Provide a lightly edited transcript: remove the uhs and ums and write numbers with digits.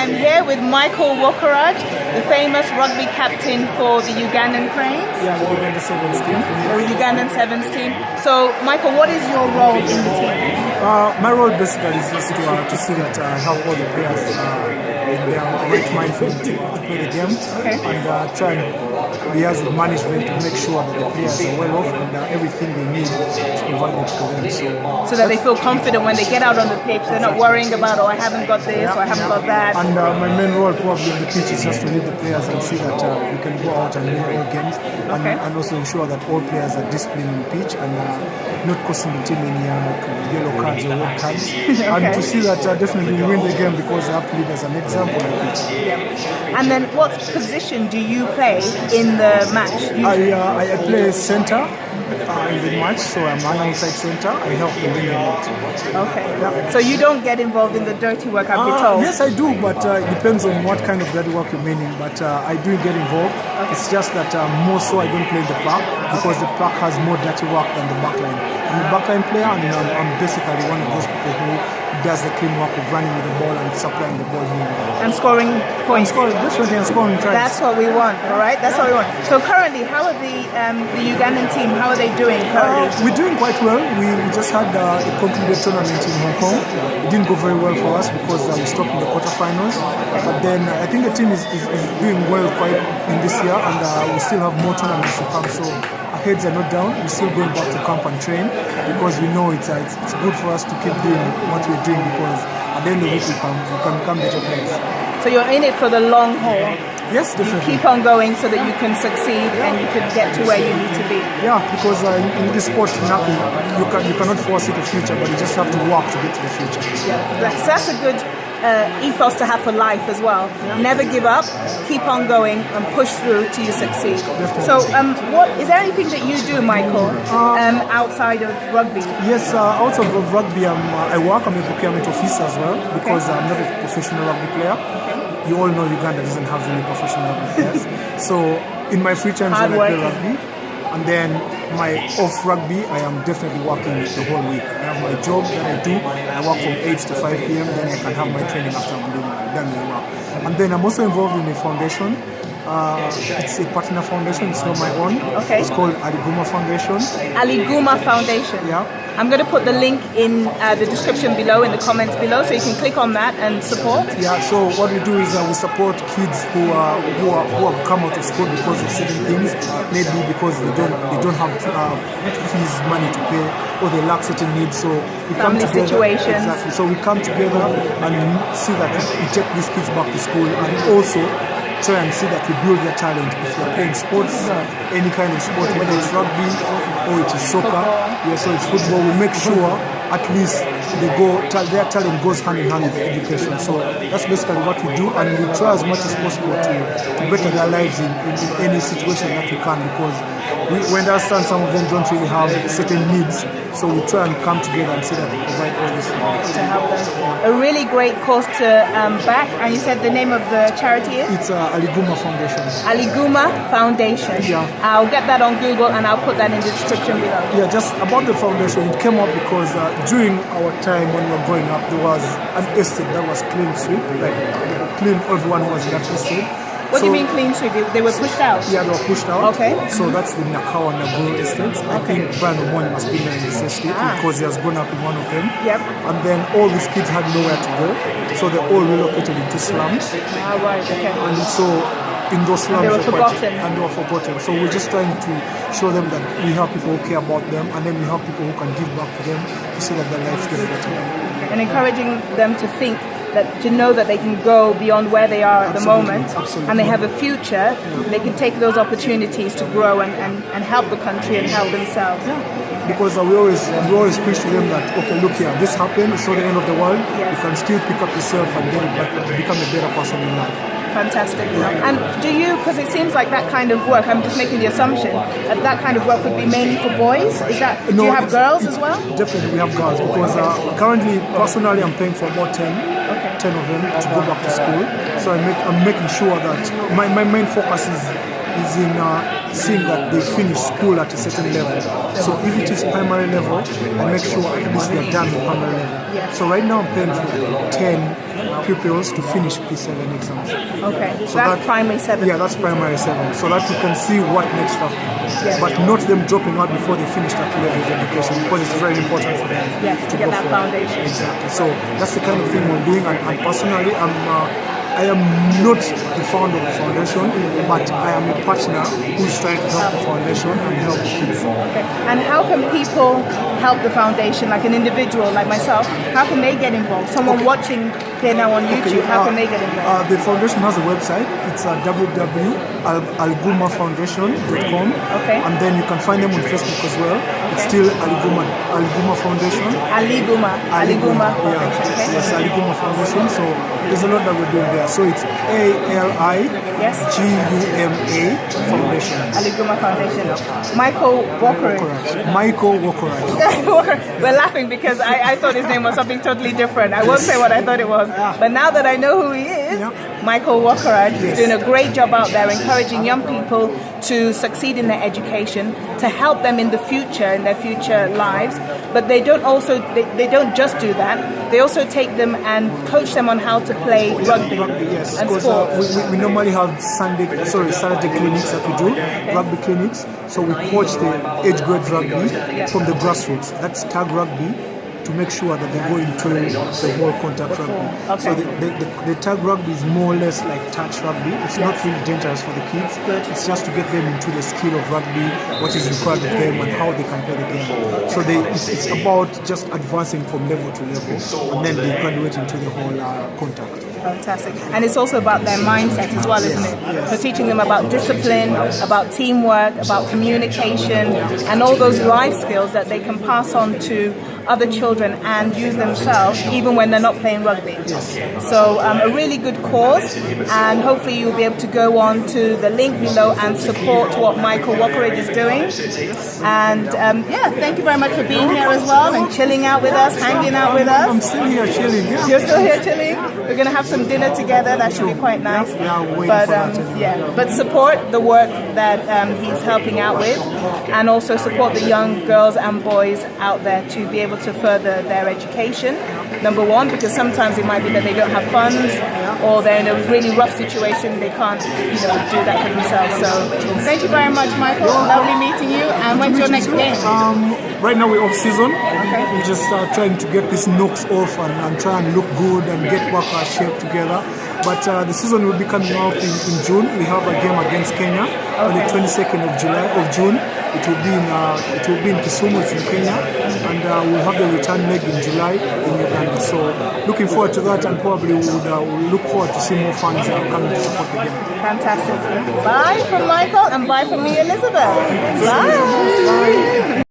I'm here with Michael Wokorach, the famous rugby captain for the Ugandan Cranes. Yeah, the Ugandan Sevens team. The Ugandan Sevens team. So, Michael, what is your role in the team? My role basically is just to see that I help all the players in their right mind to play the game, and try and liaise with management to make sure that the players are well off and everything they need is provided for them. So that they feel confident when they get out on the pitch, they're not worrying about, oh, I haven't got this, or I haven't got that. And my main role probably on the pitch is just to lead the players and see that we can go out and win all games, and also ensure that all players are disciplined on the pitch and not costing the team any yellow cards or red cards. And to see that definitely we win the game because I have to lead as an example on the pitch. And then what position do you play in the match? I play centre in the match, so I'm an outside centre. I help the win a lot. Okay. So you don't get involved in the dirty work, I've been told? Yes, I do, but it depends on what kind of dirty work you're meaning. But I do get involved. It's just that more so I don't play in the park because the park has more dirty work than the backline. I'm a backline player, and I'm basically one of those people who does the clean work of running with the ball and supplying the ball here and scoring points. And scoring tries. That's what we want, all right? That's what we want. So currently, how are the Ugandan team, how are they doing currently? We're doing quite well. We just had a concluded tournament in Hong Kong. It didn't go very well for us because we stopped in the quarterfinals. But then I think the team is doing well quite in this year, and we still have more tournaments to come. So our heads are not down. We're still going back to camp and train because we know it's good for us to keep doing what we're doing, because at the end of it we can become better players. So you're in it for the long haul. Yes, definitely. You keep on going so that you can succeed and you can get to where you need to be. Yeah, because in this sport, nothing you cannot foresee the future, but you just have to work to get to the future. Yeah, that's a good ethos to have for life as well. Never give up, keep on going, and push through till you succeed. Definitely. So, what is there anything that you do, Michael, outside of rugby? Yes, outside of rugby, I work. I'm a procurement officer as well because I'm not a professional rugby player. You all know Uganda doesn't have any professional rugby players. So, in my free time, I play rugby. And then my off rugby, I am definitely working the whole week. I have my job that I do. I work from 8 to 5 p.m. Then I can have my training after I'm done my work. And then I'm also involved in a foundation. It's a partner foundation. It's not my own. Okay. It's called Aliguma Foundation. Aliguma Foundation. Yeah. I'm going to put the link in the description below, in the comments below, so you can click on that and support. Yeah. So what we do is we support kids who have come out of school because of certain things, maybe because they don't have fees money to pay, or they lack certain needs. So we come together. Situations. Exactly. So we come together and see that we take these kids back to school, and also try and see that we build their talent. If they're playing sports, any kind of sport, whether it's rugby or it is soccer, so it's football, we make sure at least their talent goes hand in hand with their education. So that's basically what we do, and we try as much as possible to better their lives in any situation that we can, because we understand some of them don't really have certain needs. So we try and come together and see that we provide all this for them. To help them. A really great cause to back. And you said the name of the charity is? It's Aliguma Foundation. Aliguma Foundation. Yeah. I'll get that on Google and I'll put that in the description below. Yeah, just about the foundation, it came up because during our time when we were growing up, there was an estate that was clean sweep, like clean, everyone was in that estate. What do you mean clean sweep? They were pushed out? Yeah, they were pushed out. Okay. So that's the Ngero and Ngero estates. I think Brian Omoni must be there in this estate because he has grown up in one of them. Yep. And then all these kids had nowhere to go, so they all relocated into slums. Right, okay. And so in those slums, they were forgotten. They were forgotten. So we're just trying to show them that we have people who care about them, and then we have people who can give back to them to see that their lives get better. And encouraging them to think to know that they can go beyond where they are at the moment, and they have a future. They can take those opportunities to grow and help the country and help themselves. Because we always preach to them that, okay, look here, this happened, it's not the end of the world. You can still pick up yourself and get it back and become a better person in life. Fantastic. And do you, because it seems like that kind of work, I'm just making the assumption that kind of work would be mainly for boys? Is that, do you have girls as well? Definitely we have girls, because currently, personally, I'm paying for about 10 of them to go back to school. So I'm making sure that my main focus is in seeing that they finish school at a certain level. So if it is primary level, I make sure at least they're done with primary level. So right now I'm paying for 10 pupils to finish P7 exams. Okay, so that's primary 7. Yeah, that's primary 7. So that we can see what next after. Yes. But not them dropping out before they finish that level of education, because it's very important for them. Yes, to get that foundation. Exactly. So that's the kind of thing we're doing. And personally, I am not the founder of the foundation, but I am a partner who's trying to help the foundation and help the kids. Okay. And how can people help the foundation, like an individual, like myself? How can they get involved? Someone watching here now on YouTube, how can they get involved? The foundation has a website. It's www.algumafoundation.com. Okay. And then you can find them on Facebook as well. Okay. It's still Aliguma Foundation. Aliguma Yeah. Foundation. Okay. Yes, Aliguma Foundation. So there's a lot that we're doing there. So it's ALIGUMA Foundation. Aliguma Foundation. Michael Wokorach. Michael Wokorach. We're laughing because I thought his name was something totally different. I won't say what I thought it was. But now that I know who he is, Michael Wokorach is doing a great job out there encouraging young people to succeed in their education, to help them in the future, in their future lives. But they don't just do that. They also take them and coach them on how to play rugby yes, and sports. We normally have Saturday clinics that we do, rugby clinics. So we coach the age grade rugby from the grassroots. That's tag rugby, to make sure that they go into the whole contact rugby. Okay. So the tag rugby is more or less like touch rugby. It's not really dangerous for the kids. Good. It's just to get them into the skill of rugby, what is required of them and how they can play the game. So it's about just advancing from level to level, and then they graduate into the whole contact. Fantastic. And it's also about their mindset as well, isn't it? Yes. So teaching them about discipline, about teamwork, about communication, and all those life skills that they can pass on to other children and use themselves even when they're not playing rugby. Yes. So a really good cause, and hopefully you'll be able to go on to the link below and support what Michael Wokorach is doing. And thank you very much for being here as well and chilling out with us, hanging out with us. I'm still here chilling. Yeah. You're still here chilling? We're going to have some dinner together. That should be quite nice. But support the work that he's helping out with, and also support the young girls and boys out there to be able to further their education. Number one, because sometimes it might be that they don't have funds or they're in a really rough situation, they can't do that for themselves. So thank you very much, Michael. Lovely meeting you. And when's your next game? Right now we're off season. Okay. We're just trying to get these knocks off and try and look good and get back our shape together. But the season will be coming out in June. We have a game against Kenya on the 22nd of June. It will be in Kisumu, it's in Kenya, and we'll have the return leg in July in Uganda. So looking forward to that, and probably we'll look forward to see more fans coming to support the game. Fantastic. Bye from Michael and bye from me, Elizabeth. Bye.